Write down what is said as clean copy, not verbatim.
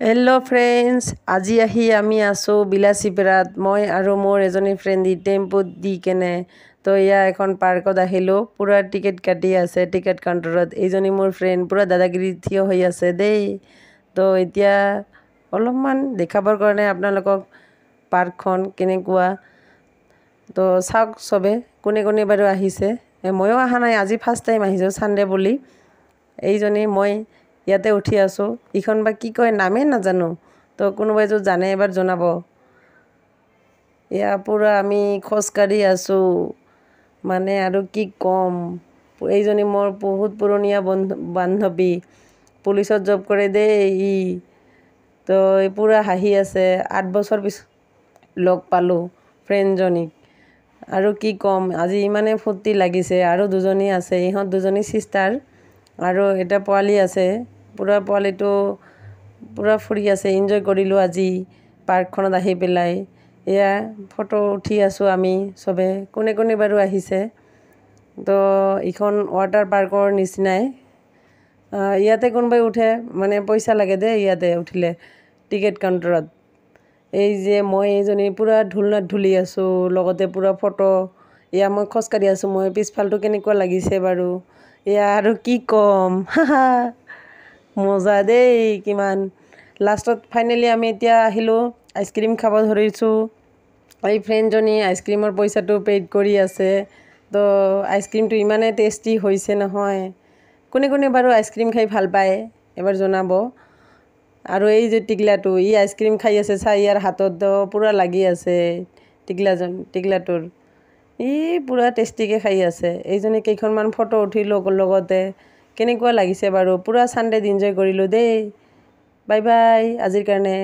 Hello' friends, আজি আহি আমি আছোঁ বিলাসীপাৰাত। মই আৰু মোৰ এজনী ফ্ৰেণ্ডি টেম্পুত দি কেনে তো এয়া এখন পাৰ্কত আহিলোঁ। পূৰা টিকেট কাটি আছে টিকেট কাউণ্টাৰত। এইজনী মোৰ ফ্ৰেণ্ড পূৰা দাদাগিৰি থিয় হৈ আছে দেই। তো এতিয়া অলপমান দেখাবৰ কাৰণে আপোনালোকক পাৰ্কখন কেনেকুৱা তো চাওক চবে, কোনে কোনে বাৰু আহিছে। ময়ো অহা নাই, আজি ফাৰ্ষ্ট টাইম আহিছোঁ ছানডে বুলি। এইজনী মই ইয়াতে উঠি আছোঁ। ইখন বা কি কয় নামেই নাজানো, তো কোনোবাই যদি জানে এবাৰ জনাব। এয়া পূৰা আমি খোজকাঢ়ি আছোঁ, মানে আৰু কি ক'ম। এইজনী মোৰ বহুত পুৰণীয়া বান্ধৱী, পুলিচত জব কৰে দেই ই। তো এই পূৰা হাঁহি আছে, 8 বছৰ পিছত লগ পালোঁ ফ্ৰেণ্ডজনীক। আৰু কি ক'ম, আজি ইমানে ফূৰ্তি লাগিছে। আৰু দুজনী আছে, ইহঁত দুজনী ছিষ্টাৰ, আৰু এটা পোৱালি আছে। পূৰা পোৱালিটো পূৰা ফুৰি আছে। এনজয় কৰিলোঁ আজি পাৰ্কখনত আহি পেলাই। এয়া ফটো উঠি আছোঁ আমি চবে, কোনে কোনে বাৰু আহিছে। তো ইখন ৱাটাৰ পাৰ্কৰ নিচিনাই। ইয়াতে কোনোবাই উঠে, মানে পইচা লাগে দেই ইয়াতে উঠিলে টিকেট কাউণ্টাৰত। এই যে মই এইজনী পূৰা ঢুলনাত ঢুলি আছোঁ, লগতে পূৰা ফটো। এয়া মই খোজকাঢ়ি আছোঁ, মই পিছফালটো কেনেকুৱা লাগিছে বাৰু। এয়া আৰু কি ক'ম, মজা দেই কিমান। লাষ্টত ফাইনেলি আমি এতিয়া আহিলোঁ, আইচক্ৰীম খাব ধৰিছোঁ। এই ফ্ৰেণ্ডজনী আইচক্ৰীমৰ পইচাটো পেইড কৰি আছে। তো আইচক্ৰীমটো ইমানেই টেষ্টি হৈছে নহয়। কোনে কোনে বাৰু আইচক্ৰীম খাই ভাল পায় এবাৰ জনাব। আৰু এই যে টিকলাটো, ই আইচক্ৰীম খাই আছে, চাই ইয়াৰ হাতত পূৰা লাগি আছে টিকলাটোৰ। ই পূৰা টেষ্টিকৈ খাই আছে। এইজনী কেইখনমান ফটো উঠিলোঁ লগতে। কেনেকুৱা লাগিছে বাৰু, পূৰা ছানডেত এনজয় কৰিলোঁ দেই। বাই বাই আজিৰ কাৰণে।